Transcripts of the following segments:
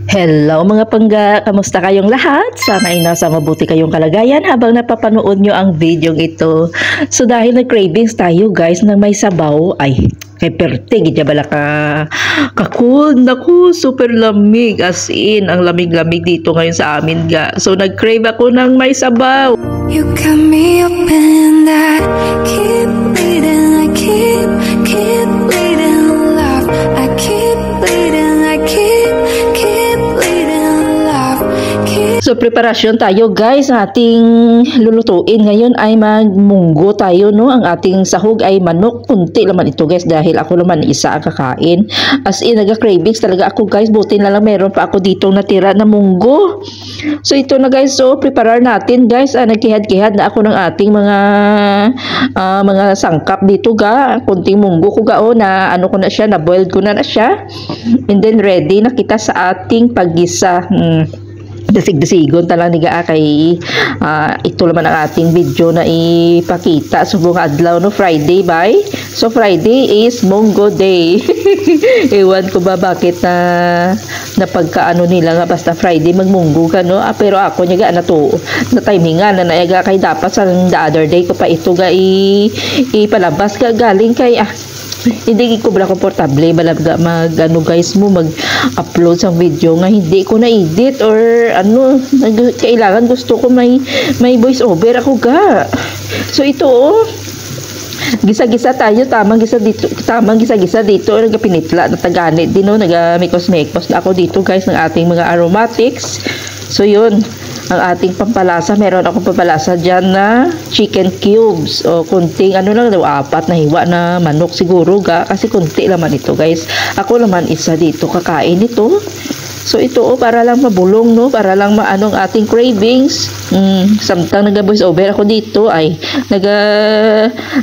Hello mga pangga, kamusta kayong lahat? Sana ay nasa mabuti kayong kalagayan habang napapanood nyo ang video ito. So dahil nag-cravings tayo guys ng may sabaw, ay kay perte, gidya bala ka-cool. Naku, super lamig, as in, ang lamig-lamig dito ngayon sa amin ga. So nag-crave ako ng may sabaw. You got me up in that, keep bleeding, I keep bleeding love, I keep bleeding, I keep bleeding love, So preparasyon tayo guys, ang ating lulutuin ngayon ay magmunggo tayo, no? Ang ating sahog ay manok, kunti naman ito guys dahil ako naman isa ang kakain. As in, naga-cravings talaga ako guys, buti na lang meron pa ako ditong natira na munggo. So ito na guys, so preparar natin guys, nagkihad-kihad na ako ng ating mga sangkap dito ga, kunting munggo ko ga, na ano ko na siya, na boiled ko na siya. And then ready na kita sa ating paggisa. Dasig-dasigon talang niga kay ito naman ang ating video na ipakita subong adlaw, no, Friday bye. So Friday is Munggo Day. Ewan ko ba bakit na pagkaano nila nga basta Friday magmunggo ka, no? Pero ako niya na to na timingan na naiga kay dapat sa the other day ko pa ito ga ipalabas ka galing kay hindi ko bala komportable malaga ano guys mo mag-upload sa video nga hindi ko na-edit or ano, kailangan gusto ko may voice over ako ga. So ito gisa-gisa tayo, tamang gisa-gisa dito or nagapinitla na taganit din, no, nagamikos-mekos na ako dito guys ng ating mga aromatics. So yun ang ating pampalasa. Meron akong pampalasa dyan na chicken cubes o kunting ano lang daw, 4 na hiwa na manok siguro ga, kasi kunti naman ito guys. Ako naman isa dito kakain ito. So ito para lang mabulong, no, para lang maanong ating cravings. Samtang naga-voice over ako dito ay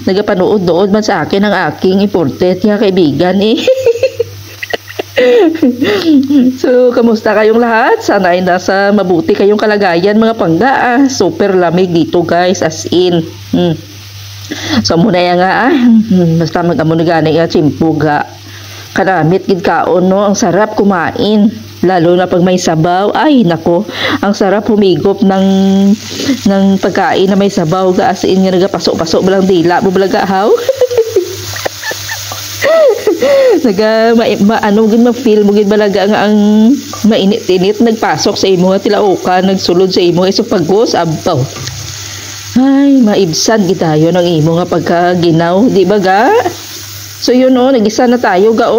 nagapanood-nood man sa akin ang aking important nga kaibigan So, kamusta kayong lahat? Sana ay nasa mabuti kayong kalagayan mga pangga. Super lamig dito guys, as in. So, muna yan nga basta mag-amon gani nga chimpo ga. Karamit gid kaon, no, ang sarap kumain. Lalo na pag may sabaw, ay nako, ang sarap humigop ng pagkain na may sabaw ga, as in nga nagapasok-pasok balang dila mo balaga haw. Ma-feel mo gid balaga nga ang mainit-init nagpasok sa imo nga tilaokan, nagsulod sa imo iso pagos abaw. Ay, maibsan gid tayo ng imo nga pagkaginaw, di ba ga? So yun, nagisa na tayo ga.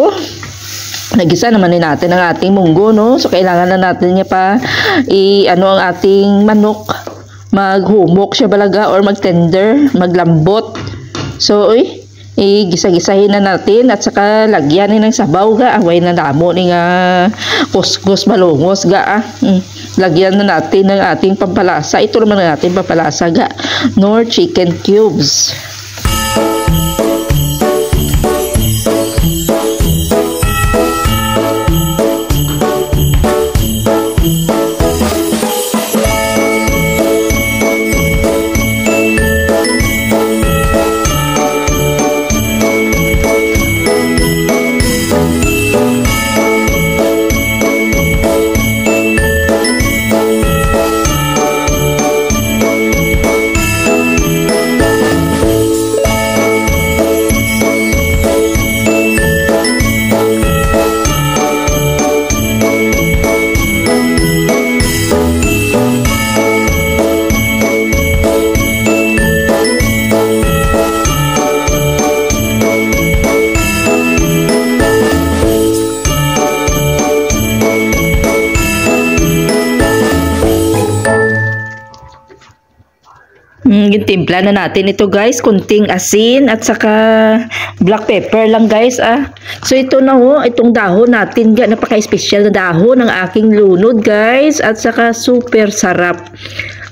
Nagisa naman din natin ang ating munggo, no? So kailangan na natin niya pa ang ating manok maghumok siya balaga or magtender, maglambot. So gisa-gisahin na natin at saka lagyan ng sabaw ga, away na damo ni nga kuskus malungos ga. Lagyan na natin ng ating pampalasa. Ito naman ang ating pampalasa ga, nor chicken cubes. Timpla na natin ito guys, kunting asin at saka black pepper lang guys. So ito na itong dahon natin ga, napaka-special na dahon ng aking lunod guys, at saka super sarap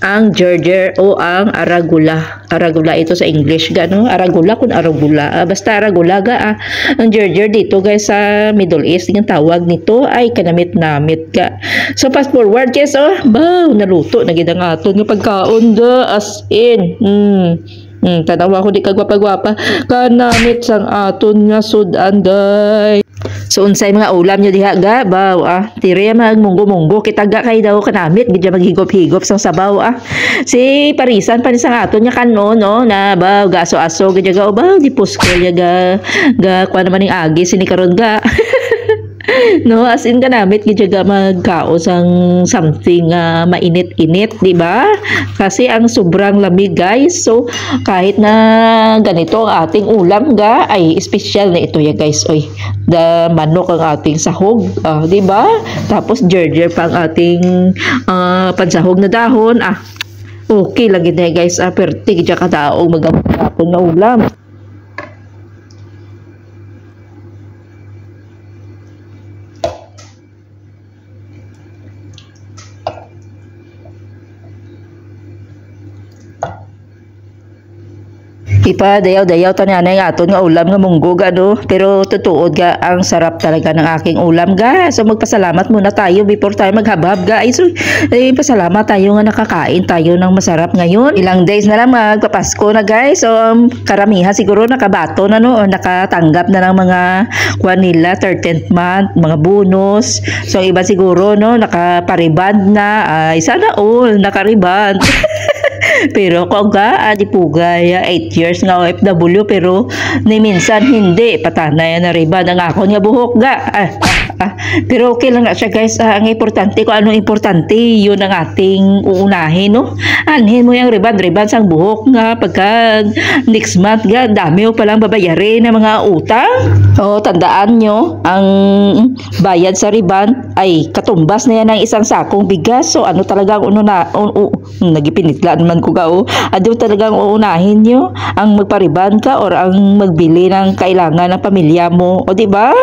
ang gerger o ang arugula. Arugula ito sa English ga, no? Arugula kun arugula. Basta arugula ga. Ang gerger dito guys sa Middle East, yung tawag nito ay kanamit-namit ga. So fast forward guys, baw, naluto na gid ang aton nga pagkaon ga, as in. Tanawa ko di kagwapa-gwapa kanamit sang aton nga sudan day. So unsay mga ulam nyo diha ga baw tire magmunggo-munggo kita ga kay daw kanamit gidya maghigop-higop sa sabaw si parisan pa ni sa aton nya kanon no na baw gaso-aso gidya ga baw di pusko ga kuan naman ning agi sini karon ga no, as in kanamit gidya magkaos ang something mainit-init, di ba? Kasi ang sobrang lamig, guys. So, kahit na ganito ang ating ulam ga, ay special na ito ya, guys. Oy, the manok ang ating sahog, di ba? Tapos gerger pa ang ating pansahog na dahon. Okay lagi na guys. Perti gidya ka taong magamit na ulam. Ipa dayaw-dayaw tanana nga aton nga ulam nga munggo ga no. Pero tutuod ga ang sarap talaga ng aking ulam ga. So magpasalamat muna tayo before tayo maghabhab ga. So pasalamat tayo nga nakakain tayo ng masarap ngayon. Ilang days na lang magpapasko na guys. So karamihan siguro nakabato na no, nakatanggap na ng mga kuan nila 13th month, mga bonus. So iba siguro no nakapariband na. Sana all nakariband. Pero ko ga di pugay 8 years nga OFW pero ni minsan hindi patanay na riba ang ako nga buhok ga pero okay lang nga siya guys. Ang importante ko anong importante yun ang ating uunahin no. Anhin mo yung riban sang buhok nga pagka next month ga dami mo palang babayarin ng mga utang. Tandaan nyo ang bayad sa riban ay katumbas na yan ng isang sakong bigas. So ano talagang nagipinitlaan man ko ga ado talagang uunahin nyo ang magpariban ka or ang magbili ng kailangan ng pamilya mo di ba?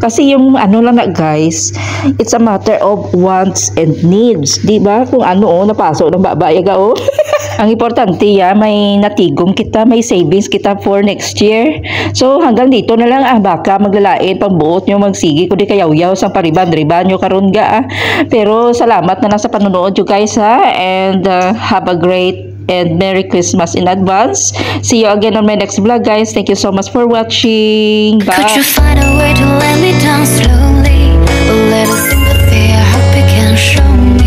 Kasi yung ano lang na guys, it's a matter of wants and needs, di ba? Kung ano napasok ng babaya ga ang importante may natigom kita, may savings kita for next year. So hanggang dito na lang baka maglalain pambuot nyo magsigi ko di kayaw-yaw sa pariban-riban nyo karon ga pero salamat na lang sa panonood nyo guys and have a great and Merry Christmas in advance. See you again on my next vlog guys. Thank you so much for watching. Bye. Could you find a way to let me down slowly? A little sympathy, I hope you can show me.